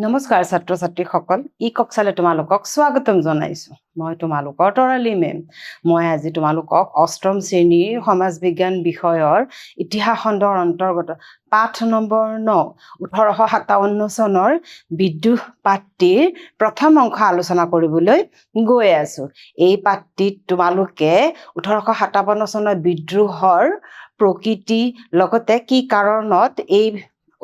নমস্কাৰ ছাত্ৰ ছাত্ৰীসকল ই-কক্ষালৈ তোমালোকক স্বাগতম জনাইছোঁ। মই তোমালোকৰ তৰালী মেম। মই আজি তোমালোকক অষ্টম শ্ৰেণীৰ সমাজ বিজ্ঞান বিষয়ৰ ইতিহাস খণ্ডৰ অন্তৰ্গত পাঠ নম্বৰ 9 1857 চনৰ বিদ্ৰোহ পাঠটিৰ প্ৰথম অংশ আলোচনা কৰিবলৈ গৈ আছোঁ। এই পাঠটিত তোমালোকে 1857 চনৰ বিদ্ৰোহৰ প্ৰকৃতি লগতে কি কাৰণত এই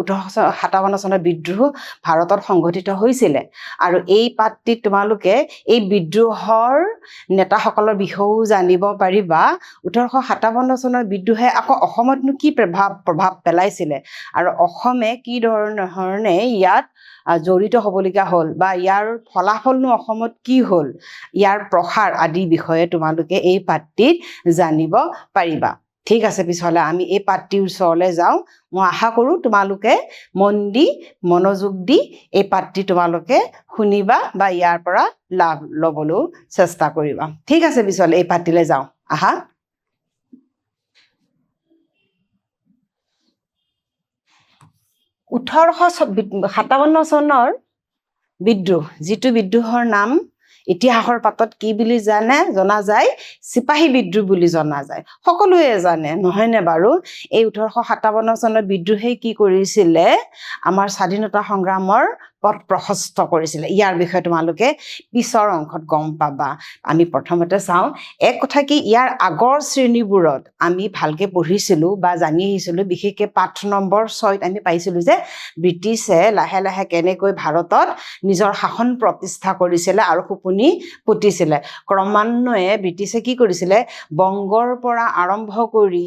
1857 চনৰ বিদ্ৰোহ ভাৰতত সংঘটিত হৈছিলে আৰু এই পাঠটিত তোমালোকে এই বিদ্ৰোহৰ নেতাসকলৰ বিষয়েও জানিব পাৰিবা। 1857 চনৰ বিদ্ৰোহে আকৌ অসমতনো কি প্ৰভাৱ পেলাইছিলে আৰু অসমে কি ধৰণে ইয়াত জড়িত হ'বলগীয়া হ'ল বা ইয়াৰ ফলাফলনো অসমত কি হ'ল, ইয়াৰ প্ৰসাৰ আদি বিষয়ে তোমালোকে এই পাঠটিত জানিব পাৰিবা। ঠিক আছে, পিছলৈ আমি এই পাঠটিৰ ওচৰলৈ যাওঁ। মই আশা কৰোঁ তোমালোকে মনোযোগ দি এই পাঠটি তোমালোকে শুনিবা বা ইয়াৰ পৰা লাভ ল'বলৈও চেষ্টা কৰিবা। ঠিক আছে, পিছলৈ এই পাঠটিলৈ যাওঁ আহা। ওঠৰশ 57 চনৰ বিদ্ৰোহ, যিটো বিদ্ৰোহৰ নাম ইতিহাসৰ পাতত কি বুলি জনা যায়, চিপাহী বিদ্ৰোহ বুলি জনা যায়। সকলোৱে জানে নহয়নে বাৰু? এই 1857 চনৰ বিদ্ৰোহে কি কৰিছিলে, আমাৰ স্বাধীনতা সংগ্ৰামৰ পথ প্ৰশস্ত কৰিছিলে। ইয়াৰ বিষয়ে তোমালোকে পিছৰ অংশত গম পাবা। আমি প্ৰথমতে চাওঁ এক কথা কি, ইয়াৰ আগৰ শ্ৰেণীবোৰত আমি ভালকৈ পঢ়িছিলোঁ বা জানি আহিছিলোঁ। বিশেষকৈ পাঠ নম্বৰ 6ত আমি পাইছিলোঁ যে ব্ৰিটিছে লাহে লাহে কেনেকৈ ভাৰতত নিজৰ শাসন প্ৰতিষ্ঠা কৰিছিলে আৰু খোপনি পুতিছিলে। ক্ৰমান্বয়ে ব্ৰিটিছে কি কৰিছিলে, বংগৰ পৰা আৰম্ভ কৰি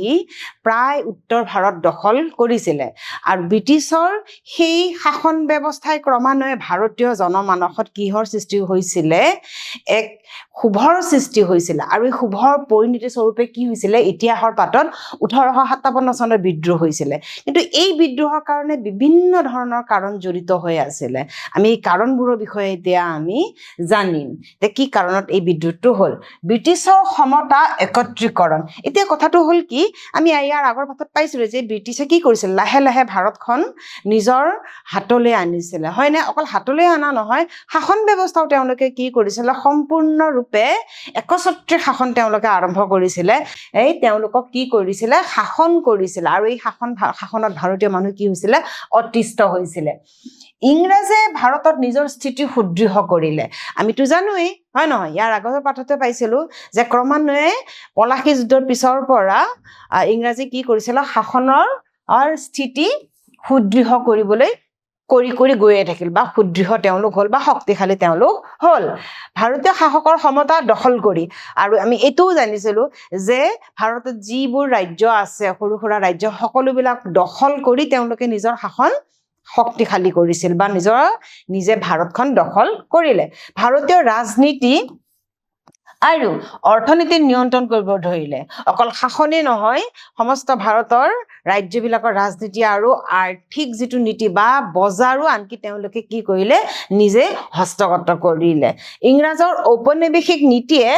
প্ৰায় উত্তৰ ভাৰত দখল কৰিছিলে আৰু ব্ৰিটিছৰ সেই শাসন ব্যৱস্থাই ক্ৰমান্বয়ে ভাৰতীয় জনমানসত কিহৰ সৃষ্টি হৈছিলে, এক শুভৰ সৃষ্টি হৈছিলে আৰু এই শুভৰ পৰিণতি স্বৰূপে কি হৈছিলে, ইতিহাসৰ পাতত 1857 চনৰ বিদ্ৰোহ হৈছিলে। কিন্তু এই বিদ্ৰোহৰ কাৰণে বিভিন্ন ধৰণৰ কাৰণ জড়িত হৈ আছিলে। আমি এই কাৰণবোৰৰ বিষয়ে এতিয়া আমি জানিম যে কি কাৰণত এই বিদ্ৰোহটো হ'ল। ব্ৰিটিছৰ ক্ষমতা একত্ৰীকৰণ। এতিয়া কথাটো হ'ল কি, আমি ইয়াৰ আগৰ পাঠত পাইছিলোঁ যে ব্ৰিটিছে কি কৰিছিল, লাহে লাহে ভাৰতখন নিজৰ হাতলৈ আনিছিলে, হয়নে? অকল হাতলৈ অনা নহয়, শাসন ব্যৱস্থাও তেওঁলোকে কি কৰিছিলে, সম্পূৰ্ণৰূপে একছত্ৰিক শাসন তেওঁলোকে আৰম্ভ কৰিছিলে। তেওঁলোকক কি কৰিছিলে, শাসন কৰিছিলে আৰু এই শাসনত ভাৰতীয় মানুহ কি হৈছিলে, অতিষ্ঠ হৈছিলে। ইংৰাজে ভাৰতত নিজৰ স্থিতি সুদৃঢ় কৰিলে। আমিতো জানোৱেই, হয় নহয়? ইয়াৰ আগৰ পাঠতে পাইছিলোঁ যে ক্ৰমান্বয়ে পলাশী যুদ্ধৰ পিছৰ পৰা ইংৰাজে কি কৰিছিলে, শাসনৰ স্থিতি সুদৃঢ় কৰিবলৈ কৰি গৈয়ে থাকিল বা সুদৃঢ় তেওঁলোক হ'ল বা শক্তিশালী তেওঁলোক হ'ল ভাৰতীয় শাসকৰ ক্ষমতা দখল কৰি। আৰু আমি এইটোও জানিছিলোঁ যে ভাৰতত যিবোৰ ৰাজ্য আছে, সৰু সুৰা ৰাজ্য, সকলোবিলাক দখল কৰি তেওঁলোকে নিজৰ শাসন শক্তিশালী কৰিছিল বা নিজে ভাৰতখন দখল কৰিলে। ভাৰতীয় ৰাজনীতি আৰু অৰ্থনীতিত নিয়ন্ত্ৰণ কৰিব ধৰিলে। অকল শাসনেই নহয়, সমস্ত ভাৰতৰ ৰাজ্যবিলাকৰ ৰাজনীতি আৰু আৰ্থিক যিটো নীতি বা বজাৰো আনকি তেওঁলোকে কি কৰিলে, নিজে হস্তগত কৰিলে। ইংৰাজৰ ঔপনিৱেশিক নীতিয়ে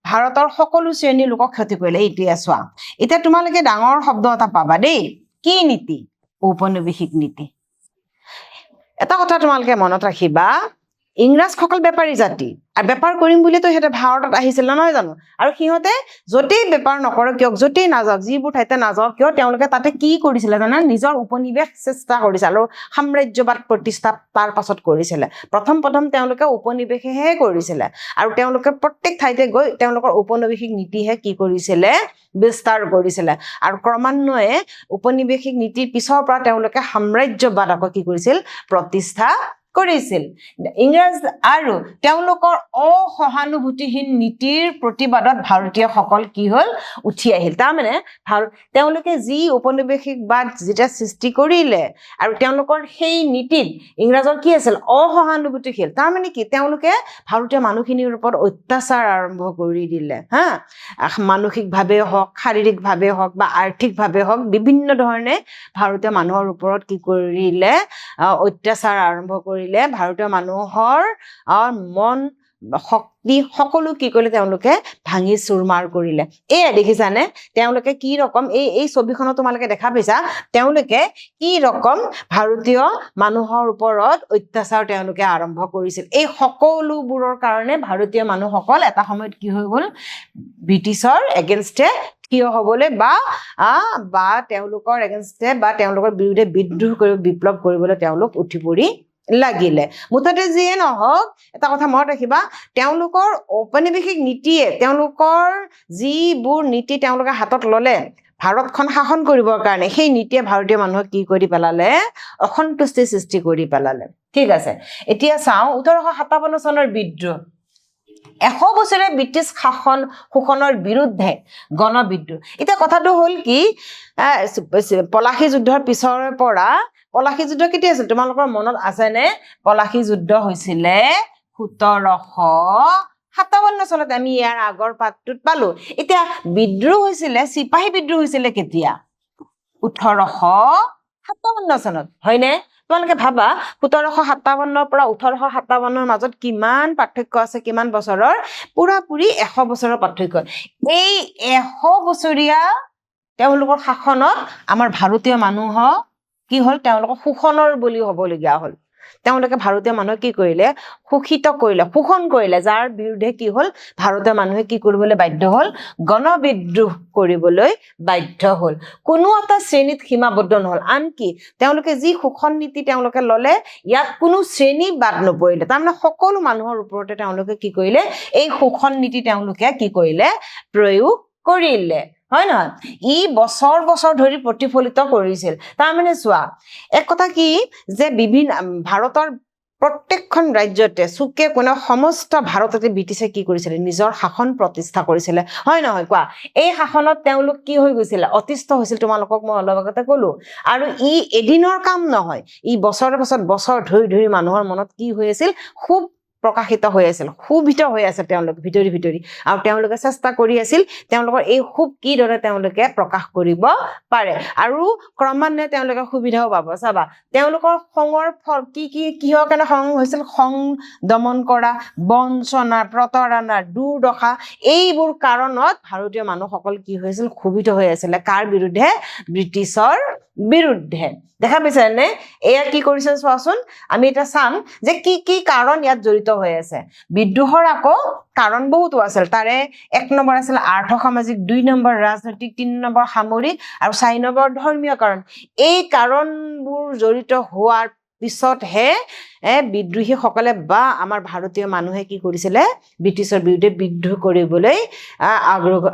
ভাৰতৰ সকলো শ্ৰেণীৰ লোকক ক্ষতি কৰিলে। এতিয়া চোৱা, এতিয়া তোমালোকে ডাঙৰ শব্দ এটা পাবা দেই। কি নীতি? ঔপনিৱেশিক নীতি। এটা কথা তোমালোকে মনত ৰাখিবা, ইংৰাজসকল বেপাৰী জাতি আৰু বেপাৰ কৰিম বুলিতো সিহঁতে ভাৰতত আহিছিলে, নহয় জানো? আৰু সিহঁতে য'তেই বেপাৰ নকৰক কিয়, য'তেই নাযাওক, যিবোৰ ঠাইতে নাযাওক কিয়, তেওঁলোকে তাতে কি কৰিছিলে জানা, নিজৰ উপনিৱেশ চেষ্টা কৰিছিলে আৰু সাম্ৰাজ্যবাদ প্ৰতিষ্ঠা তাৰ পাছত কৰিছিলে। প্ৰথম তেওঁলোকে উপনিৱেশহে কৰিছিলে আৰু তেওঁলোকে প্ৰত্যেক ঠাইতে গৈ তেওঁলোকৰ ঔপনিৱেশিক নীতিহে কি কৰিছিলে, বিস্তাৰ কৰিছিলে। আৰু ক্ৰমান্বয়ে উপনিৱেশিক নীতিৰ পিছৰ পৰা তেওঁলোকে সাম্ৰাজ্যবাদ আকৌ কি কৰিছিল, প্ৰতিষ্ঠা কৰিছিল। ইংৰাজ আৰু তেওঁলোকৰ অসহানুভূতিহীন নীতিৰ প্ৰতিবাদত ভাৰতীয়সকল কি হ'ল, উঠি আহিল। তাৰমানে তেওঁলোকে যি ঔপনিৱেশিকবাদ যেতিয়া সৃষ্টি কৰিলে আৰু তেওঁলোকৰ সেই নীতিত ইংৰাজৰ কি আছিল, অসহানুভূতিশীল। তাৰমানে কি, তেওঁলোকে ভাৰতীয় মানুহখিনিৰ ওপৰত অত্যাচাৰ আৰম্ভ কৰি দিলে। মানসিকভাৱে হওক, শাৰীৰিকভাৱে হওক বা আৰ্থিকভাৱে হওক, বিভিন্ন ধৰণে ভাৰতীয় মানুহৰ ওপৰত কি কৰিলে, অত্যাচাৰ আৰম্ভ কৰিলে। ভাৰতীয় মানুহৰ মন শক্তি সকলো কি কৰিলে তেওঁলোকে ভাঙি চুৰমাৰ কৰিলে এয়া দেখিছানে তেওঁলোকে কি ৰকম এই ছবিখনত তোমালোকে দেখা পাইছা তেওঁলোকে কি ৰকম ভাৰতীয় মানুহৰ ওপৰত অত্যাচাৰ তেওঁলোকে আৰম্ভ কৰিছিল এই সকলোবোৰৰ কাৰণে ভাৰতীয় মানুহসকল এটা সময়ত কি হৈ গ'ল ব্ৰিটিছৰ এগেইনষ্টে থিয় হ'বলৈ বা তেওঁলোকৰ এগেইনষ্টে বা তেওঁলোকৰ বিৰুদ্ধে বিদ্ৰোহ কৰিব বিপ্লৱ কৰিবলৈ তেওঁলোক উঠি পৰি লাগিলে মুঠতে যিয়ে নহওক এটা কথা মনত ৰাখিবা তেওঁলোকৰ ঔপনিৱেশিক নীতিয়ে তেওঁলোকৰ যিবোৰ নীতি তেওঁলোকে হাতত ল'লে ভাৰতখন শাসন কৰিবৰ কাৰণে সেই নীতিয়ে ভাৰতীয় মানুহক কি কৰি পেলালে অসন্তুষ্টি সৃষ্টি কৰি পেলালে ঠিক আছে এতিয়া চাওঁ 1857 চনৰ বিদ্ৰোহ 100 বছৰে ব্ৰিটিছ শাসন শোষণৰ বিৰুদ্ধে গণবিদ্ৰোহ এতিয়া কথাটো হ'ল কি পলাশী যুদ্ধৰ পিছৰ পৰা পলাশী যুদ্ধ কেতিয়া আছিল তোমালোকৰ মনত আছেনে পলাশী যুদ্ধ হৈছিলে 1757 চনত আমি ইয়াৰ আগৰ পাঠটোত পালো এতিয়া বিদ্ৰোহ হৈছিলে সিপাহী বিদ্ৰোহ হৈছিলে কেতিয়া 1857 চনত হয়নে তোমালোকে ভাবা 1757 পৰা 1857 মাজত কিমান পাৰ্থক্য আছে কিমান বছৰৰ পুৰাপুৰি 100 বছৰৰ পাৰ্থক্য এই 100 বছৰীয়া তেওঁলোকৰ শাসনত আমাৰ ভাৰতীয় মানুহক কি হ'ল তেওঁলোকক শোষণৰ বলি হ'বলগীয়া হ'ল তেওঁলোকে ভাৰতীয় মানুহক কি কৰিলে শোষিত কৰিলে শোষণ কৰিলে যাৰ বিৰুদ্ধে কি হ'ল ভাৰতীয় মানুহে কি কৰিবলৈ বাধ্য হ'ল গণবিদ্ৰোহ কৰিবলৈ বাধ্য হ'ল কোনো এটা শ্ৰেণীত সীমাবদ্ধ নহ'ল আনকি তেওঁলোকে যি শোষণ নীতি তেওঁলোকে ল'লে ইয়াত কোনো শ্ৰেণী বাদ নপৰিলে তাৰমানে সকলো মানুহৰ ওপৰতে তেওঁলোকে কি কৰিলে এই শোষণ নীতি তেওঁলোকে কি কৰিলে প্ৰয়োগ কৰিলে হয় নহয় ই বছৰ বছৰ ধৰি প্ৰতিফলিত কৰিছিল তাৰমানে চোৱা এক কথা কি যে বিভিন্ন ভাৰতৰ প্ৰত্যেকখন ৰাজ্যতে চুকে কোনে সমস্ত ভাৰততে ব্ৰিটিছে কি কৰিছিল নিজৰ শাসন প্ৰতিষ্ঠা কৰিছিল হয় নহয় কোৱা এই শাসনত তেওঁলোক কি হৈ গৈছিল অতিষ্ঠ হৈছিল তোমালোকক মই অলপ আগতে ক'লো আৰু ই এদিনৰ কাম নহয় ই বছৰৰ পাছত বছৰ ধৰি ধৰি মানুহৰ মনত কি হৈ আছিল খুব প্ৰকাশিত হৈ আছিল খুবিত হৈ আছে তেওঁলোক ভিতৰি ভিতৰি আৰু তেওঁলোকে চেষ্টা কৰি আছিল তেওঁলোকৰ এই খুব কি দৰে তেওঁলোকে প্ৰকাশ কৰিব পাৰে আৰু ক্ৰমান্বয়ে তেওঁলোকে সুবিধাও পাব চাবা তেওঁলোকৰ খঙৰ কিহৰ কাৰণে খং হৈছিল খং দমন কৰা বঞ্চনা প্ৰতাৰণা দুৰ্দশা এইবোৰ কাৰণত ভাৰতীয় মানুহসকল কি হৈছিল ক্ষোভিত হৈ আছিল কাৰ বিৰুদ্ধে ব্ৰিটিছৰ বিৰুদ্ধে দেখা পাইছানে এয়া কি কৰিছে চোৱাচোন আমি এটা চাম যে কি কাৰণ ইয়াত জড়িত হৈ আছে বিদ্ৰোহৰ আকৌ কাৰণ বহুতো আছিল তাৰে 1 নম্বৰ আছিল আৰ্থ সামাজিক 2 নম্বৰ ৰাজনৈতিক 3 নম্বৰ সামৰিক আৰু 4 নম্বৰ ধৰ্মীয় কাৰণ এই কাৰণবোৰ জড়িত হোৱাৰ পিছতহে বিদ্ৰোহীসকলে বা আমাৰ ভাৰতীয় মানুহে কি কৰিছিলে ব্ৰিটিছৰ বিৰুদ্ধে বিদ্ৰোহ কৰিবলৈ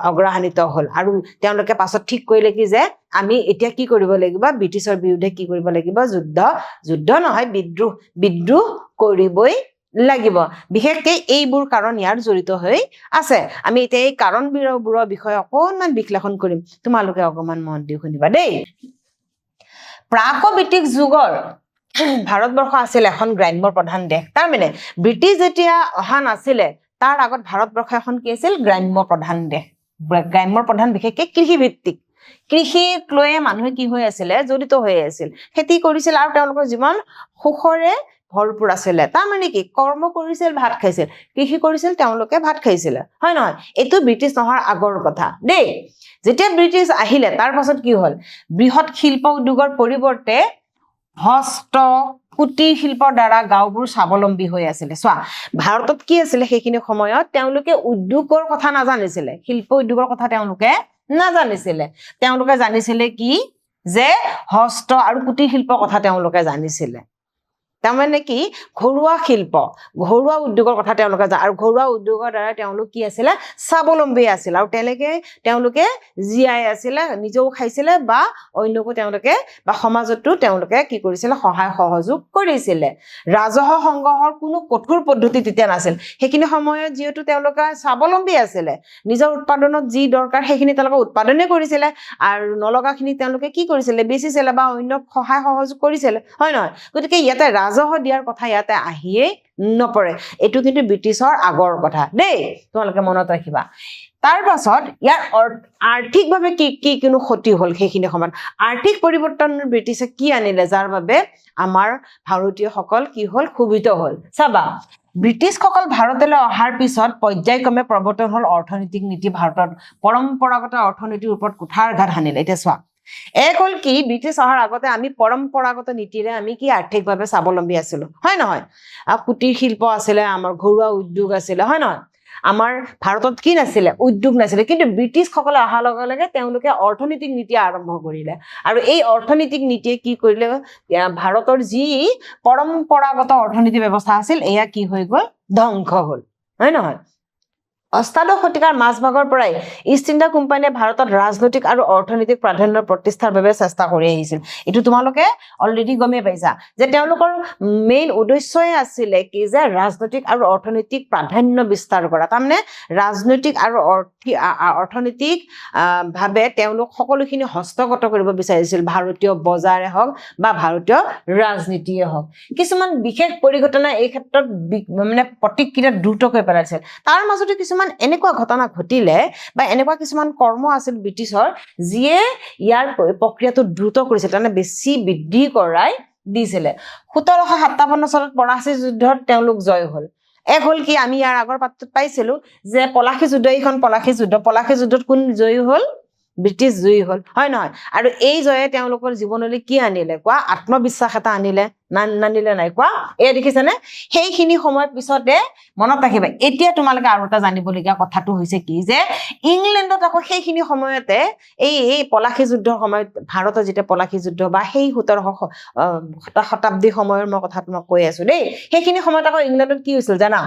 অগ্ৰহান্বিত হ'ল আৰু তেওঁলোকে পাছত ঠিক কৰিলে কি যে আমি এতিয়া কি কৰিব লাগিব ব্ৰিটিছৰ বিৰুদ্ধে কি কৰিব লাগিব যুদ্ধ নহয় বিদ্ৰোহ কৰিবই লাগিব বিশেষকৈ এইবোৰ কাৰণ ইয়াৰ জড়িত হৈ আছে আমি এতিয়া এই কাৰণবোৰৰ বিষয়ে অকণমান বিশ্লেষণ কৰিম তোমালোকে অকণমান মন দি শুনিবা দেই প্ৰাক-ব্ৰিটিছ যুগৰ ভাৰতবৰ্ষ আছিল এখন গ্ৰাম্য প্ৰধান দেশ তাৰমানে ব্ৰিটিছ যেতিয়া অহা নাছিলে তাৰ আগত ভাৰতবৰ্ষ এখন কি আছিল গ্ৰাম্য প্ৰধান দেশ গ্ৰাম্য প্ৰধান বিশেষকৈ কৃষিভিত্তিক কৃষিক লৈয়ে মানুহে কি হৈ আছিলে জড়িত হৈ আছিল খেতি কৰিছিল আৰু তেওঁলোকৰ জীৱন সুখৰে ভৰপুৰ আছিলে তাৰমানে কি কৰ্ম কৰিছিল ভাত খাইছিল কৃষি কৰিছিল তেওঁলোকে ভাত খাইছিল হয় নহয় এইটো ব্ৰিটিছ নোহোৱাৰ আগৰ কথা দেই যেতিয়া ব্ৰিটিছ আহিলে তাৰ পাছত কি হ'ল বৃহৎ শিল্প উদ্যোগৰ পৰিৱৰ্তে হস্ত কুটিৰ শিল্পৰ দ্বাৰা গাঁওবোৰ স্বাৱলম্বী হৈ আছিলে চোৱা ভাৰতত কি আছিলে সেইখিনি সময়ত তেওঁলোকে উদ্যোগৰ কথা নাজানিছিলে শিল্প উদ্যোগৰ কথা তেওঁলোকে নাজানিছিলে তেওঁলোকে জানিছিলে কি যে হস্ত আৰু কুটিৰ শিল্পৰ কথা তেওঁলোকে জানিছিলে তাৰমানে কি ঘৰুৱা শিল্প ঘৰুৱা উদ্যোগৰ কথা তেওঁলোকে আৰু ঘৰুৱা উদ্যোগৰ দ্বাৰা তেওঁলোক কি আছিলে স্বাৱলম্বী আছিল আৰু তেওঁলোকে জীয়াই আছিলে নিজেও খাইছিলে বা অন্যকো তেওঁলোকে বা সমাজতো তেওঁলোকে কি কৰিছিলে সহায় সহযোগ কৰিছিলে ৰাজহ সংগ্ৰহৰ কোনো কঠোৰ পদ্ধতি তেতিয়া নাছিল সেইখিনি সময়ত যিহেতু তেওঁলোকে স্বাৱলম্বী আছিলে নিজৰ উৎপাদনত যি দৰকাৰ সেইখিনি তেওঁলোকে উৎপাদনে কৰিছিলে আৰু নলগাখিনি তেওঁলোকে কি কৰিছিলে বেচিছিলে বা অন্যক সহায় সহযোগ কৰিছিলে হয় নহয় গতিকে ইয়াতে ৰাজহ দিয়াৰ কথা ইয়াতে আহিয়ে নপৰে এইটো কিন্তু ব্ৰিটিছৰ আগৰ কথা দেই তোমালোকে মনত ৰাখিবা তাৰ পাছত ইয়াৰ আৰ্থিকভাৱে কি কোনো ক্ষতি হ'ল সেইখিনি সময়ত আৰ্থিক পৰিৱৰ্তন ব্ৰিটিছে কি আনিলে যাৰ বাবে আমাৰ ভাৰতীয়সকল কি হ'ল ক্ষোভিত হ'ল চাবা ব্ৰিটিছসকল ভাৰতলৈ অহাৰ পিছত পৰ্যায়ক্ৰমে প্ৰৱৰ্তন হ'ল অৰ্থনৈতিক নীতি ভাৰতৰ পৰম্পৰাগত অৰ্থনীতিৰ ওপৰত কুঠাৰঘাত হানিলে এতিয়া চোৱা এক হ'ল কি ব্ৰিটিছ অহাৰ আগতে আমি পৰম্পৰাগত নীতিৰে আমি কি আৰ্থিকভাৱে স্বাৱলম্বী আছিলোঁ হয় নহয় কুটিৰ শিল্প আছিলে আমাৰ ঘৰুৱা উদ্যোগ আছিলে হয় নহয় আমাৰ ভাৰতত কি নাছিলে উদ্যোগ নাছিলে কিন্তু ব্ৰিটিছসকলে অহাৰ লগে লগে তেওঁলোকে অৰ্থনৈতিক নীতি আৰম্ভ কৰিলে আৰু এই অৰ্থনৈতিক নীতিয়ে কি কৰিলে ভাৰতৰ যি পৰম্পৰাগত অৰ্থনীতি ব্যৱস্থা আছিল এয়া কি হৈ গ'ল ধ্বংস হ'ল হয় নহয় অষ্টাদশ শতিকাৰ মাজভাগৰ পৰাই ইষ্ট ইণ্ডিয়া কোম্পানীয়ে ভাৰতত ৰাজনৈতিক আৰু অৰ্থনৈতিক প্ৰাধান্য প্ৰতিষ্ঠাৰ বাবে চেষ্টা কৰি আহিছিল এইটো তোমালোকে অলৰেডি গমেই পাইছা যে তেওঁলোকৰ মেইন উদ্দেশ্যই আছিলে কি যে ৰাজনৈতিক আৰু অৰ্থনৈতিক প্ৰাধান্য বিস্তাৰ কৰা তাৰমানে ৰাজনৈতিক আৰু অৰ্থনৈতিক ভাৱে তেওঁলোক সকলোখিনি হস্তগত কৰিব বিচাৰিছিল ভাৰতীয় বজাৰে হওক বা ভাৰতীয় ৰাজনীতিয়ে হওক কিছুমান বিশেষ পৰিঘটনা এই ক্ষেত্ৰত মানে প্ৰতিক্ৰিয়া দ্ৰুতকৈ পেলাইছিল তাৰ মাজতে কিছুমান এনেকুৱা ঘটনা ঘটিলে বা এনেকুৱা কিছুমান কৰ্ম আছিল ব্ৰিটিছৰ যিয়ে ইয়াৰ প্ৰক্ৰিয়াটো দ্ৰুত কৰিছিল তাৰমানে বেছি বৃদ্ধি কৰাই দিছিলে 1757 চনত পলাচী যুদ্ধত তেওঁলোক জয় হ'ল এক হ'ল কি আমি ইয়াৰ আগৰ পাঠটোত পাইছিলো যে পলাশী যুদ্ধত কোন জয়ী হ'ল ব্ৰিটিছ জয়ী হ'ল হয় নহয় আৰু এই জয়ে তেওঁলোকৰ জীৱনলৈ কি আনিলে কোৱা আত্মবিশ্বাস এটা আনিলে নানিলে নাই কোৱা এই দেখিছেনে সেইখিনি সময়ৰ পিছতে মনত ৰাখিবা এতিয়া তোমালোকে আৰু এটা জানিবলগীয়া কথাটো হৈছে কি যে ইংলেণ্ডত আকৌ সেইখিনি সময়তে এই পলাশী যুদ্ধৰ সময়ত ভাৰতৰ যেতিয়া পলাশী যুদ্ধ বা সেই 1700 শতাব্দী সময়ৰ মই কথা তোমাক কৈ আছো দেই সেইখিনি সময়ত আকৌ ইংলেণ্ডত কি হৈছিল জানা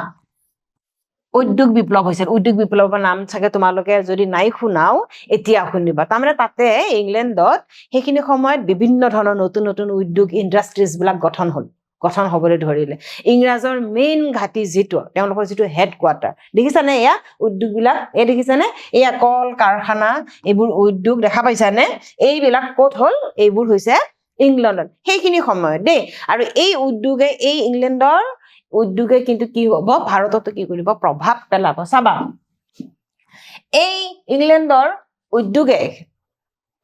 উদ্যোগ বিপ্লৱ হৈছিল উদ্যোগ বিপ্লৱৰ নাম চাগে তোমালোকে যদি নাই শুনাও এতিয়া শুনিবা তাৰমানে তাতে ইংলেণ্ডত সেইখিনি সময়ত বিভিন্ন ধৰণৰ নতুন নতুন উদ্যোগ ইণ্ডাষ্ট্ৰিজ বিলাক গঠন হ'বলৈ ধৰিলে ইংৰাজৰ মেইন ঘাটি যিটো তেওঁলোকৰ যিটো হেড কোৱাৰ্টাৰ দেখিছানে এয়া উদ্যোগ বিলাক এই দেখিছানে এয়া কল কাৰখানা এইবোৰ উদ্যোগ দেখা পাইছানে এইবিলাক ক'ত হ'ল এইবোৰ হৈছে ইংলেণ্ডত সেইখিনি সময়ত দেই আৰু এই উদ্যোগে এই ইংলেণ্ডৰ উদ্যোগে কিন্তু কি হ'ব ভাৰততো কি কৰিব প্ৰভাৱ পেলাব চাবা এই ইংলেণ্ডৰ উদ্যোগে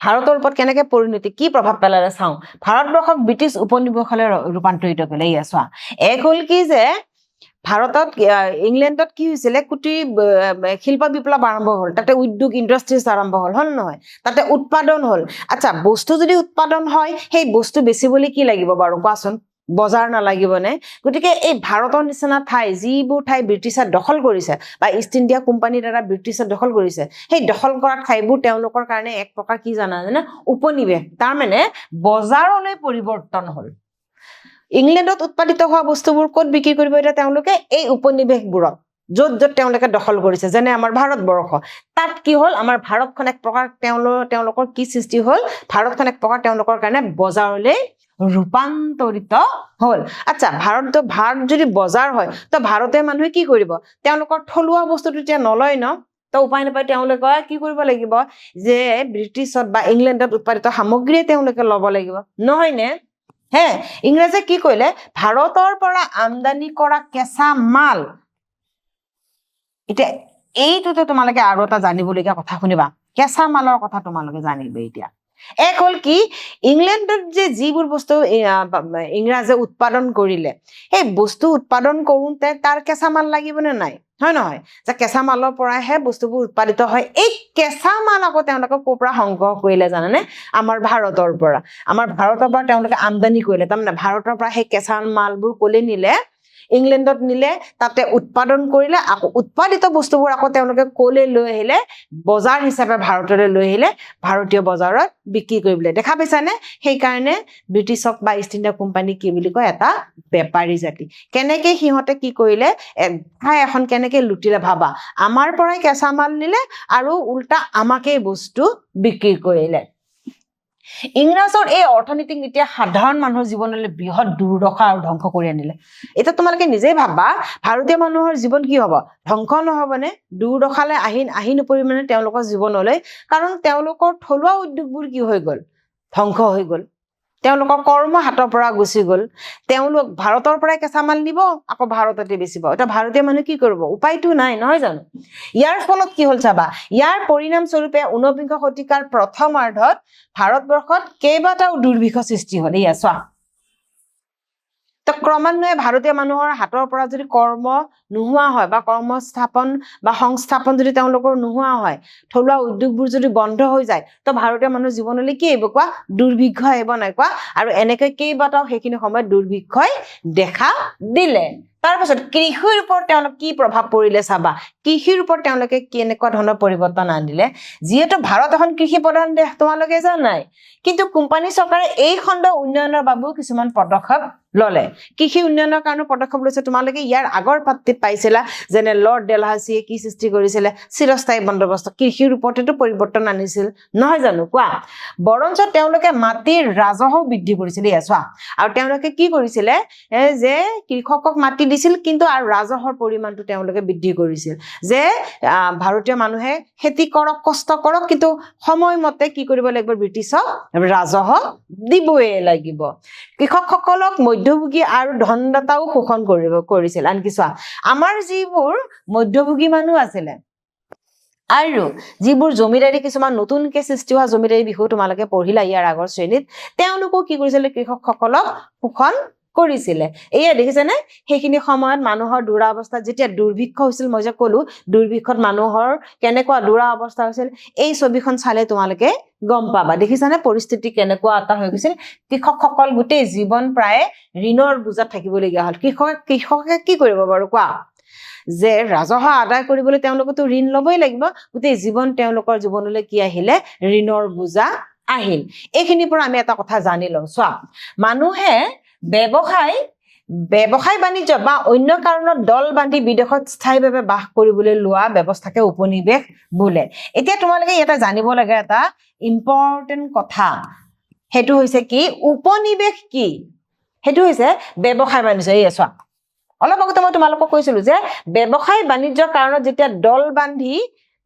ভাৰতৰ ওপৰত কেনেকৈ পৰিণতি কি প্ৰভাৱ পেলালে চাওঁ ভাৰতবৰ্ষক ব্ৰিটিছ উপনিৱেশলৈ ৰূপান্তৰিত কৰিলে এয়া চোৱা এক হ'ল কি যে ভাৰতত ইংলেণ্ডত কি হৈছিলে কুটিৰ শিল্প বিপ্লৱ আৰম্ভ হ'ল তাতে উদ্যোগ ইণ্ডাষ্ট্ৰিজ আৰম্ভ হ'ল নহয় তাতে উৎপাদন হ'ল আচ্ছা বস্তু যদি উৎপাদন হয় সেই বস্তু বেচিবলৈ কি লাগিব বাৰু কোৱাচোন বজাৰ নালাগিবনে গতিকে এই ভাৰতৰ নিচিনা ঠাই যিবোৰ ঠাই ব্ৰিটিছে দখল কৰিছে বা ইষ্ট ইণ্ডিয়া কোম্পানীৰ দ্বাৰা ব্ৰিটিছে দখল কৰিছে সেই দখল কৰা ঠাইবোৰ তেওঁলোকৰ কাৰণে এক প্ৰকাৰ কি জানা উপনিৱেশ তাৰমানে বজাৰলৈ পৰিৱৰ্তন হ'ল ইংলেণ্ডত উৎপাদিত হোৱা বস্তুবোৰ ক'ত বিক্ৰী কৰিব এতিয়া তেওঁলোকে এই উপনিৱেশবোৰত য'ত য'ত তেওঁলোকে দখল কৰিছে যেনে আমাৰ ভাৰতবৰ্ষ তাত কি হ'ল আমাৰ ভাৰতখন এক প্ৰকাৰ তেওঁলোকৰ কি সৃষ্টি হ'ল ভাৰতখন এক প্ৰকাৰ তেওঁলোকৰ কাৰণে বজাৰলৈ ৰূপান্তৰিত হ'ল আচ্ছা ভাৰত যদি বজাৰ হয় তো ভাৰতীয় মানুহে কি কৰিব তেওঁলোকৰ থলুৱা বস্তুটো এতিয়া নলয় ন তো উপায় নাপায় তেওঁলোকে কি কৰিব লাগিব যে ব্ৰিটিছত বা ইংলেণ্ডত উৎপাদিত সামগ্ৰীয়ে তেওঁলোকে ল'ব লাগিব নহয় নে হে ইংৰাজে কি কৰিলে ভাৰতৰ পৰা আমদানি কৰা কেঁচা মাল এতিয়া এইটোতে তোমালোকে আৰু এটা জানিবলগীয়া কথা শুনিবা কেঁচা মালৰ কথা তোমালোকে জানিবা এতিয়া এক হ'ল কি ইংলেণ্ডত যে যিবোৰ বস্তু ইংৰাজে উৎপাদন কৰিলে সেই বস্তু উৎপাদন কৰোঁতে তাৰ কেঁচা মাল লাগিবনে নাই হয় নহয় যে কেঁচা মালৰ পৰাহে বস্তুবোৰ উৎপাদিত হয় এই কেঁচা মাল আকৌ তেওঁলোকে ক'ৰ পৰা সংগ্ৰহ কৰিলে জানানে আমাৰ ভাৰতৰ পৰা তেওঁলোকে আমদানি কৰিলে তাৰমানে ভাৰতৰ পৰা সেই কেঁচা মালবোৰ ক'লে নিলে ইংলেণ্ডত নিলে তাতে উৎপাদন কৰিলে আকৌ উৎপাদিত বস্তুবোৰ আকৌ তেওঁলোকে ক'লে লৈ আহিলে বজাৰ হিচাপে ভাৰতলৈ লৈ আহিলে ভাৰতীয় বজাৰত বিক্ৰী কৰিবলৈ দেখা পাইছানে সেইকাৰণে ব্ৰিটিছক বা ইষ্ট ইণ্ডিয়া কোম্পানী কি বুলি কয় এটা বেপাৰী জাতি কেনেকে সিহঁতে কি কৰিলে ঠাই এখন কেনেকে লুটিলে ভাবা আমাৰ পৰাই কেঁচা মাল নিলে আৰু উল্টা আমাকেই বস্তু বিক্ৰী কৰিলে ইংৰাজৰ এই অৰ্থনৈতিক নীতিয়ে সাধাৰণ মানুহৰ জীৱনলৈ বৃহৎ দুৰ্দশা আৰু ধ্বংস কৰি আনিলে এতিয়া তোমালোকে নিজেই ভাবা ভাৰতীয় মানুহৰ জীৱন কি হ'ব ধ্বংস নহ'বনে দুৰ্দশালৈ আহি নপৰি মানে তেওঁলোকৰ জীৱনলৈ কাৰণ তেওঁলোকৰ থলুৱা উদ্যোগবোৰ কি হৈ গ'ল ধ্বংস হৈ গ'ল তেওঁলোকৰ কৰ্ম হাতৰ পৰা গুচি গ'ল তেওঁলোক ভাৰতৰ পৰাই কেঁচা মাল নিব আকৌ ভাৰততে বেচিব এটা ভাৰতীয় মানুহ কি কৰিব উপায়টো নাই নহয় জানো ইয়াৰ ফলত কি হ'ল চাবা ইয়াৰ পৰিণাম স্বৰূপে 19বিংশ শতিকাৰ প্ৰথমাৰ্ধত ভাৰতবৰ্ষত কেইবাটাও দুৰ্ভিক্ষ সৃষ্টি হ'ল এয়া চোৱা তো ক্ৰমান্বয়ে ভাৰতীয় মানুহৰ হাতৰ পৰা যদি কৰ্ম নোহোৱা হয় বা কৰ্মস্থাপন বা সংস্থাপন যদি তেওঁলোকৰ নোহোৱা হয় থলুৱা উদ্যোগবোৰ যদি বন্ধ হৈ যায় তো ভাৰতীয় মানুহৰ জীৱনলৈ কি আহিব কোৱা দুৰ্ভিক্ষ আহিব নাই কোৱা আৰু এনেকৈ কেইবাটাও সেইখিনি সময়ত দুৰ্ভিক্ষই দেখা দিলে তাৰপিছত কৃষিৰ ওপৰত তেওঁলোক কি প্ৰভাৱ পৰিলে চাবা কৃষিৰ ওপৰত তেওঁলোকে কেনেকুৱা ধৰণৰ পৰিৱৰ্তন আনিলে যিহেতু ভাৰত এখন কৃষি প্ৰধান দেশ তোমালোকে জানাই কিন্তু কোম্পানী চৰকাৰে এই খণ্ড উন্নয়নৰ বাবেও কিছুমান পদক্ষেপ ললে কৃষি উন্নয়নৰ কাৰণে পদক্ষেপ লৈছে তোমালোকে ইয়াৰ আগৰ পাত্তিত পাইছিলা যেনে লৰ্ড ডেলহাউছিয়ে কি সৃষ্টি কৰিছিলে চিৰস্থায়ী বন্দোবস্ত কৃষিৰ ওপৰতো পৰিৱৰ্তন আনিছিল নহয় জানো কোৱা বৰঞ্চ তেওঁলোকে মাটিৰ ৰাজহ বৃদ্ধি কৰিছিল এয়া চোৱা আৰু তেওঁলোকে কি কৰিছিলে যে কৃষকক মাটি দিছিল কিন্তু আৰু ৰাজহৰ পৰিমাণটো তেওঁলোকে বৃদ্ধি কৰিছিল যে ভাৰতীয় মানুহে খেতি কৰক কষ্ট কৰক কিন্তু সময়মতে কি কৰিব লাগিব ব্ৰিটিছক ৰাজহ দিবই লাগিব কৃষকসকলক মধ্যভোগী আৰু ধনদাতাও শোষণ কৰিছিল আনকি চোৱা আমাৰ যিবোৰ মধ্যভোগী মানুহ আছিলে আৰু যিবোৰ জমিদাৰী কিছুমান নতুনকে সৃষ্টি হোৱা জমিদাৰী বিষয় তোমালোকে পঢ়িলা ইয়াৰ আগৰ শ্ৰেণীত তেওঁলোকো কি কৰিছিলে কৃষকসকলক শোষণ কৰিছিলে এয়া দেখিছেনে সেইখিনি সময়ত মানুহৰ দুৰাৱস্থা যেতিয়া দুৰ্ভিক্ষ হৈছিল মই যে ক'লো দুৰ্ভিক্ষত মানুহৰ কেনেকুৱা দুৰাৱস্থা হৈছিল এই ছবিখন চালে তোমালোকে গম পাবা দেখিছানে পৰিস্থিতি কেনেকুৱা এটা হৈ গৈছিল কৃষকসকল গোটেই জীৱন প্ৰায় ঋণৰ বোজাত থাকিবলগীয়া হ'ল কৃষকে কি কৰিব বাৰু কোৱা যে ৰাজহ আদায় কৰিবলৈ তেওঁলোকেতো ঋণ ল'বই লাগিব গোটেই জীৱন তেওঁলোকৰ জীৱনলৈ কি আহিলে ঋণৰ বোজা আহিল এইখিনিৰ পৰা আমি এটা কথা জানি লওঁ চোৱা মানুহে ব্যৱসায় বাণিজ্য বা অন্য কাৰণত দল বান্ধি বিদেশত স্থায়ীভাৱে বাস কৰিবলৈ লোৱা ব্যৱস্থাকে উপনিৱেশ বোলে এতিয়া তোমালোকে ইয়াতে জানিব লাগে এটা ইম্পৰ্টেণ্ট কথা সেইটো হৈছে কি উপনিৱেশ কি সেইটো হৈছে ব্যৱসায় বাণিজ্য এই চোৱা অলপ আগতে মই তোমালোকক কৈছিলো যে ব্যৱসায় বাণিজ্যৰ কাৰণত যেতিয়া দল বান্ধি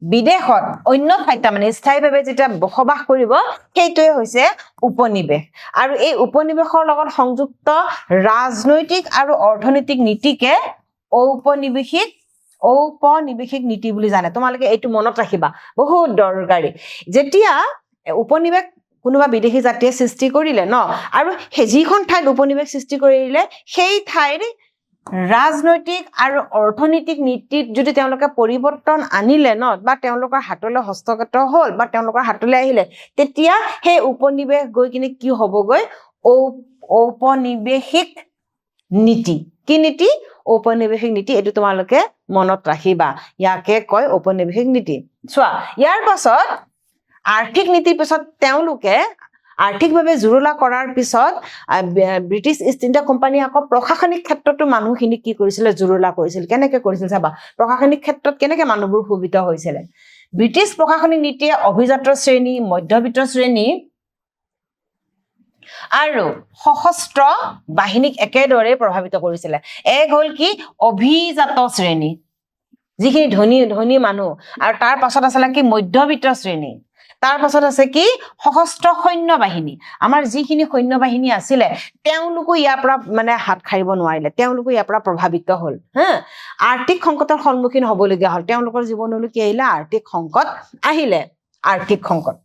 বিদেশত অন্য ঠাইত মানে স্থায়ীভাৱে যেতিয়া বসবাস কৰিব সেইটোৱে হৈছে উপনিৱেশ আৰু এই উপনিৱেশৰ লগত সংযুক্ত ৰাজনৈতিক আৰু অৰ্থনৈতিক নীতিকে ঔপনিৱেশিক নীতি বুলি জানে তোমালোকে এইটো মনত ৰাখিবা বহুত দৰকাৰী যেতিয়া উপনিৱেশ কোনোবা বিদেশী জাতিয়ে সৃষ্টি কৰিলে ন আৰু যিখন ঠাইত উপনিৱেশ সৃষ্টি কৰিলে সেই ঠাইৰ ৰাজনৈতিক আৰু অৰ্থনৈতিক নীতিত যদি তেওঁলোকে পৰিৱৰ্তন আনিলে ন বা তেওঁলোকৰ হাতলৈ হস্তগত হ'ল বা তেওঁলোকৰ হাতলৈ আহিলে তেতিয়া সেই উপনিৱেশ গৈ কিনে কি হ'বগৈ ঔপনিৱেশিক নীতি কি নীতি ঔপনিৱেশিক নীতি এইটো তোমালোকে মনত ৰাখিবা ইয়াকে কয় ঔপনিৱেশিক নীতি চোৱা ইয়াৰ পাছত আৰ্থিক নীতিৰ পিছত তেওঁলোকে আৰ্থিকভাৱে জুৰুলা কৰাৰ পিছত ব্ৰিটিছ ইষ্ট ইণ্ডিয়া কোম্পানী আকৌ প্ৰশাসনিক ক্ষেত্ৰতো মানুহখিনি কি কৰিছিলে জুৰুলা কৰিছিল কেনেকৈ কৰিছিল চাবা প্ৰশাসনিক ক্ষেত্ৰত কেনেকৈ মানুহবোৰ সুবিধ হৈছিলে ব্ৰিটিছ প্ৰশাসনিক নীতিয়ে অভিজাত শ্ৰেণী মধ্যবিত্ত শ্ৰেণী আৰু সশস্ত্ৰ বাহিনীক একেদৰে প্ৰভাৱিত কৰিছিলে এক হ'ল কি অভিজাত শ্ৰেণী যিখিনি ধনী মানুহ আৰু তাৰ পাছত আছিলে কি মধ্যবিত্ত শ্ৰেণী তাৰ পাছত আছে কি সশস্ত্ৰ সৈন্য বাহিনী আমাৰ যিখিনি সৈন্য বাহিনী আছিলে তেওঁলোকো ইয়াৰ পৰা মানে হাত খাৰিব নোৱাৰিলে তেওঁলোকো ইয়াৰ পৰা প্ৰভাৱিত হ'ল আৰ্থিক সংকটৰ সন্মুখীন হ'বলগীয়া হ'ল তেওঁলোকৰ জীৱনলৈ কি আহিলে আৰ্থিক সংকট আহিলে আৰ্থিক সংকট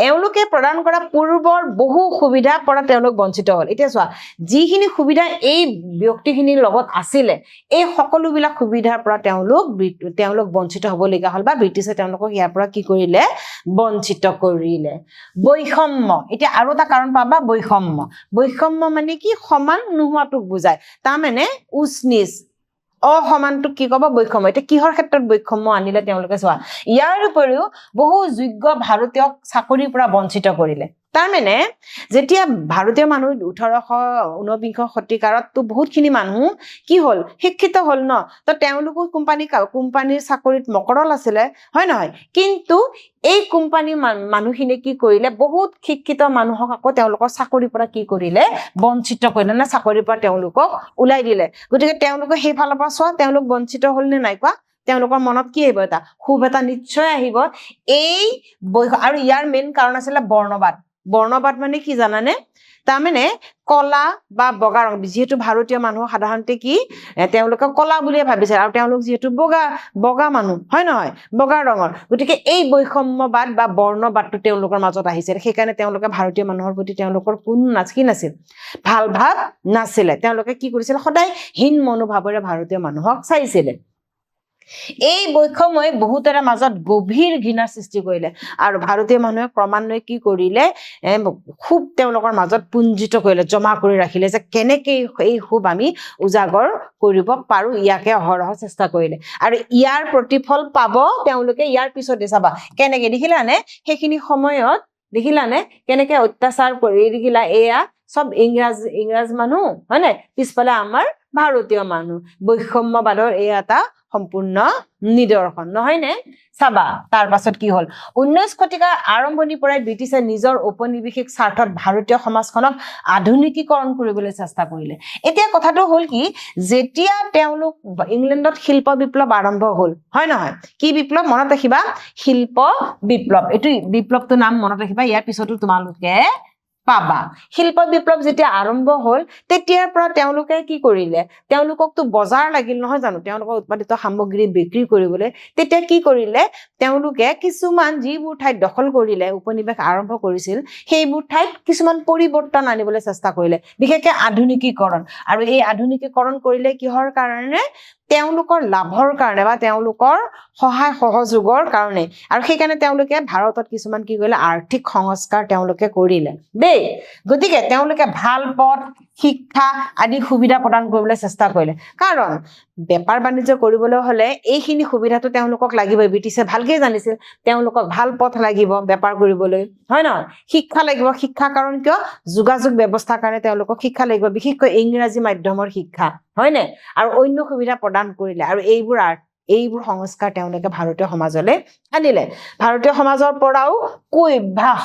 এওঁলোকে প্ৰদান কৰা পূৰ্বৰ বহু সুবিধাৰ পৰা তেওঁলোক বঞ্চিত হ'ল এতিয়া চোৱা যিখিনি সুবিধা এই ব্যক্তিখিনিৰ লগত আছিলে এই সকলোবিলাক সুবিধাৰ পৰা তেওঁলোক বঞ্চিত হ'বলগীয়া হ'ল বা ব্ৰিটিছে তেওঁলোকক ইয়াৰ পৰা কি কৰিলে বঞ্চিত কৰিলে বৈষম্য এতিয়া আৰু এটা কাৰণ পাবা বৈষম্য মানে কি সমান নোহোৱাটোক বুজায় তাৰমানে উচ্চ নিচ অসমানটোক কি ক'ব বৈষম্য এতিয়া কিহৰ ক্ষেত্ৰত বৈষম্য আনিলে তেওঁলোকে চোৱা ইয়াৰ উপৰিও বহু যোগ্য ভাৰতীয়ক চাকৰিৰ পৰা বঞ্চিত কৰিলে তাৰমানে যেতিয়া ভাৰতীয় মানুহ 1819 শতিকাৰতো বহুতখিনি মানুহ কি হ'ল শিক্ষিত হ'ল ন তো তেওঁলোকো কোম্পানীৰ চাকৰিত মকৰল আছিলে হয় নহয় কিন্তু এই কোম্পানীৰ মানুহখিনি কি কৰিলে বহুত শিক্ষিত মানুহক আকৌ তেওঁলোকৰ চাকৰিৰ পৰা কি কৰিলে বঞ্চিত কৰিলে না চাকৰিৰ পৰা তেওঁলোকক ওলাই দিলে গতিকে তেওঁলোকে সেইফালৰ পৰা চোৱা তেওঁলোক বঞ্চিত হ'ল নে নাই কোৱা তেওঁলোকৰ মনত কি আহিব এটা ক্ষোভ এটা নিশ্চয় আহিব এই আৰু ইয়াৰ মেইন কাৰণ আছিলে বৰ্ণবাদ বৰ্ণবাদ মানে কি জানানে তাৰমানে কলা বা বগা ৰং যেহেতু ভাৰতীয় মানুহ সাধাৰণতে কি তেওঁলোকে কলা বুলিয়ে ভাবিছে আৰু তেওঁলোক যেহেতু বগা মানুহ হয় নহয় বগা ৰঙৰ গতিকে এই বৈষম্যবাদ বা বৰ্ণবাদটো তেওঁলোকৰ মাজত আহিছিল সেইকাৰণে তেওঁলোকে ভাৰতীয় মানুহৰ প্ৰতি তেওঁলোকৰ কোনো নাছিল ভাল ভাৱ নাছিলে তেওঁলোকে কি কৰিছিল সদায় হীন মনোভাৱেৰে ভাৰতীয় মানুহক চাইছিলে এই বৈষম্যই বহুতৰে মাজত গভীৰ ঘৃণাৰ সৃষ্টি কৰিলে আৰু ভাৰতীয় মানুহে ক্ৰমান্বয়ে কি কৰিলে খুব তেওঁলোকৰ মাজত পুঞ্জিত কৰিলে জমা কৰি ৰাখিলে যে কেনেকৈ এই খুব আমি উজাগৰ কৰিব পাৰো ইয়াকে অহৰহ চেষ্টা কৰিলে আৰু ইয়াৰ প্ৰতিফল পাব তেওঁলোকে ইয়াৰ পিছতে চাবা কেনেকৈ দেখিলানে সেইখিনি সময়ত দেখিলানে কেনেকৈ অত্যাচাৰ কৰি দেখিলা এয়া সব ইংৰাজ মানুহ হয় নাই পিছফালে আমাৰ ভাৰতীয় মানুহ বৈষম্যবাদৰ এই এটা সম্পূৰ্ণ নিদৰ্শন নহয় নে চাবা তাৰ পাছত কি হল 19 শতিকাৰ আৰম্ভণিৰ পৰাই ব্ৰিটিছে নিজৰ ঔপনিৱেশিক স্বাৰ্থত ভাৰতীয় সমাজখনক আধুনিকীকৰণ কৰিবলৈ চেষ্টা কৰিলে এতিয়া কথাটো হল কি যেতিয়া তেওঁলোক ইংলেণ্ডত শিল্প বিপ্লৱ আৰম্ভ হল হয় নহয় কি বিপ্লৱ মনত ৰাখিবা শিল্প বিপ্লৱ এটো বিপ্লৱটো নাম মনত ৰাখিবা ইয়াৰ পিছতো তোমালোকে পাবা শিল্প বিপ্লৱ যেতিয়া আৰম্ভ হল তেতিয়াৰ পৰা তেওঁলোকে কি কৰিলে তেওঁলোককতো বজাৰ লাগিল নহয় জানো তেওঁলোকৰ উৎপাদিত সামগ্ৰী বিক্ৰী কৰিবলৈ তেতিয়া কি কৰিলে তেওঁলোকে কিছুমান যিবোৰ ঠাইত দখল কৰিলে উপনিৱেশ আৰম্ভ কৰিছিল সেইবোৰ ঠাইত কিছুমান পৰিৱৰ্তন আনিবলৈ চেষ্টা কৰিলে বিশেষকৈ আধুনিকীকৰণ আৰু এই আধুনিকীকৰণ কৰিলে কিহৰ কাৰণে তেওঁলোকৰ লাভৰ কাৰণে বা তেওঁলোকৰ সহায় সহযোগৰ কাৰণে আৰু সেইকাৰণে তেওঁলোকে ভাৰতত কিছুমান কি কৰিলে আৰ্থিক সংস্কাৰ তেওঁলোকে কৰিলে দেই গতিকে তেওঁলোকে ভাল পথ শিক্ষা আদি সুবিধা প্ৰদান কৰিবলৈ চেষ্টা কৰিলে কাৰণ বেপাৰ বাণিজ্য কৰিবলৈ হলে এইখিনি সুবিধাটো তেওঁলোকক লাগিবই ব্ৰিটিছে ভালকৈ জানিছিল তেওঁলোকক ভাল পথ লাগিব বেপাৰ কৰিবলৈ হয় নহয় শিক্ষা লাগিব শিক্ষা কাৰণ কিয় যোগাযোগ ব্যৱস্থাৰ কাৰণে তেওঁলোকক শিক্ষা লাগিব বিশেষকৈ ইংৰাজী মাধ্যমৰ শিক্ষা হয় নে আৰু অন্য সুবিধা প্ৰদান কৰিলে আৰু এইবোৰ সংস্কাৰ তেওঁলোকে ভাৰতীয় সমাজলৈ আনিলে ভাৰতীয় সমাজৰ পৰাও কুঅভ্যাস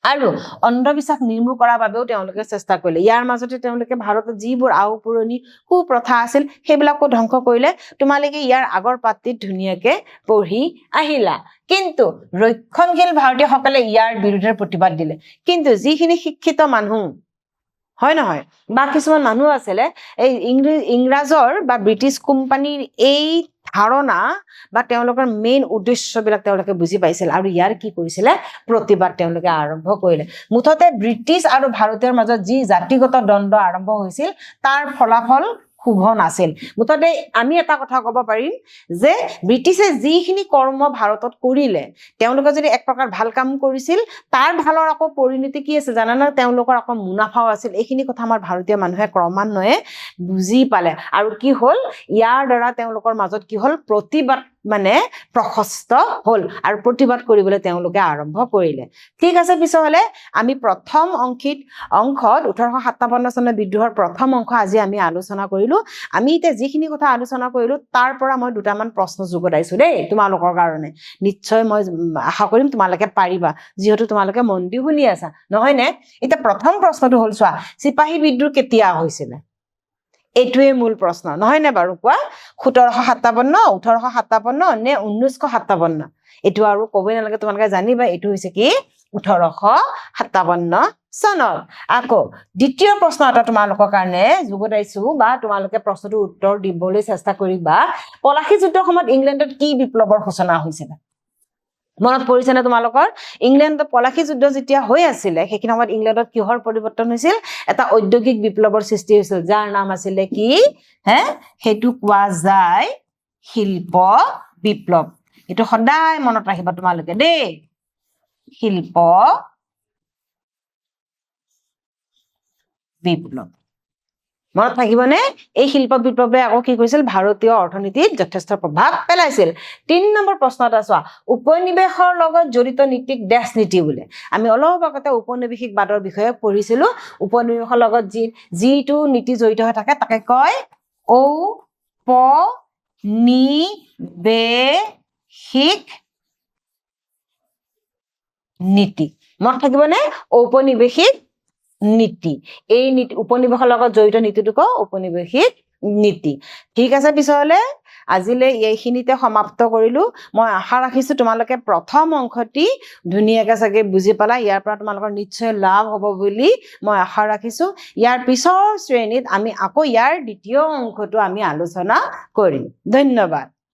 আৰু অন্ধবিশ্বাস নিৰ্মূল কৰাৰ বাবেও তেওঁলোকে চেষ্টা কৰিলে ইয়াৰ মাজতে তেওঁলোকে ভাৰতত যিবোৰ আওপুৰণি কুপ্ৰথা আছিল সেইবিলাকো ধ্বংস কৰিলে তোমালোকে ইয়াৰ আগৰ পাঠটিত ধুনীয়াকে পঢ়ি আহিলা কিন্তু ৰক্ষণশীল ভাৰতীয়সকলে ইয়াৰ বিৰুদ্ধে প্ৰতিবাদ দিলে কিন্তু যিখিনি শিক্ষিত মানুহ হয় নহয় বা কিছুমান মানুহ আছিলে এই ইংৰাজৰ বা ব্ৰিটিছ কোম্পানীৰ এই ধাৰণা বা তেওঁলোকৰ মেইন উদ্দেশ্যবিলাক তেওঁলোকে বুজি পাইছিল আৰু ইয়াৰ কি কৰিছিলে প্ৰতিবাদ তেওঁলোকে আৰম্ভ কৰিলে মুঠতে ব্ৰিটিছ আৰু ভাৰতীয়ৰ মাজত যি জাতিগত দ্বন্দ্ব আৰম্ভ হৈছিল তাৰ ফলাফল শুভ নাছিল মুঠতে আমি এটা কথা ক'ব পাৰিম যে ব্ৰিটিছে যিখিনি কৰ্ম ভাৰতত কৰিলে তেওঁলোকে যদি এক প্ৰকাৰ ভাল কাম কৰিছিল তাৰ ভালৰ আকৌ পৰিণতি কি আছে জানানে তেওঁলোকৰ আকৌ মুনাফাও আছিল এইখিনি কথা আমাৰ ভাৰতীয় মানুহে ক্ৰমান্বয়ে বুজি পালে আৰু কি হল ইয়াৰ দ্বাৰা তেওঁলোকৰ মাজত কি হল প্ৰতিবাদ মানে প্ৰশস্ত হল আৰু প্ৰতিবাদ কৰিবলৈ তেওঁলোকে আৰম্ভ কৰিলে ঠিক আছে পিছলে আমি প্ৰথম অংশত 1857 চনৰ বিদ্ৰোহৰ প্ৰথম অংশ আজি আমি আলোচনা কৰিলো আমি এতিয়া যিখিনি কথা আলোচনা কৰিলো তাৰ পৰা মই দুটামান প্ৰশ্ন যোগদাইছো দেই তোমালোকৰ কাৰণে নিশ্চয় মই আশা কৰিম তোমালোকে পাৰিবা যিহেতু তোমালোকে মন দি শুনি আছা নহয় নে এতিয়া প্ৰথম প্ৰশ্নটো হল চোৱা চিপাহী বিদ্ৰোহ কেতিয়া হৈছিল এইটোৱে মূল প্ৰশ্ন নহয় নে বাৰু কোৱা 1757 1857 নে 1957 এইটো আৰু ক'বই নালাগে তোমালোকে জানিবা এইটো হৈছে কি 1857 চনত আকৌ দ্বিতীয় প্ৰশ্ন এটা তোমালোকৰ কাৰণে যোগদাইছো বা তোমালোকে প্ৰশ্নটোৰ উত্তৰ দিবলৈ চেষ্টা কৰিবা পলাশী যুদ্ধৰ সময়ত ইংলেণ্ডত কি বিপ্লৱৰ সূচনা হৈছিল মনত পৰিছে না তোমালোকৰ ইংলেণ্ডত পলাশী যুদ্ধ যেতিয়া হৈ আছিল সেইখিনি সময়ত ইংলেণ্ডত কিহৰ পৰিৱৰ্তন হৈছিল এটা ঔদ্যোগিক বিপ্লৱৰ সৃষ্টি হৈছিল যাৰ নাম আছিল কি হেতু কোৱা যায় শিল্প বিপ্লৱ এটো সদায় মনত ৰাখিবা তোমালোকে দেই শিল্প বিপ্লৱ মনত থাকিবনে এই শিল্প বিপ্লৱে আকৌ কি কৰিছিল ভাৰতীয় অৰ্থনীতিত যথেষ্ট প্ৰভাৱ পেলাইছিল ৩ নম্বৰ প্ৰশ্ন এটা চোৱা উপনিৱেশৰ লগত জড়িত নীতিক দেশ নীতি বোলে আমি অলপ আগতে উপনিৱেশিকবাদৰ বিষয়ে পঢ়িছিলো উপনিৱেশৰ লগত যিটো নীতি জড়িত হৈ থাকে তাকে কয় ঔপনিৱেশিক নীতি মনত থাকিবনে ঔপনিৱেশিক নীতি এই নীতি উপনিৱেশৰ লগত জড়িত নীতিটোক ঔপনিৱেশিক নীতি ঠিক আছে পিছলে আজিলৈ এইখিনিতে সমাপ্ত কৰিলোঁ। মই আশা ৰাখিছোঁ তোমালোকে প্ৰথম অংশটি ধুনীয়াকৈ চাগে বুজি পালা। ইয়াৰ পৰা তোমালোকৰ নিশ্চয় লাভ হ'ব বুলি মই আশা ৰাখিছোঁ। ইয়াৰ পিছৰ শ্ৰেণীত আমি আকৌ ইয়াৰ দ্বিতীয় অংশটো আমি আলোচনা কৰিম। ধন্যবাদ।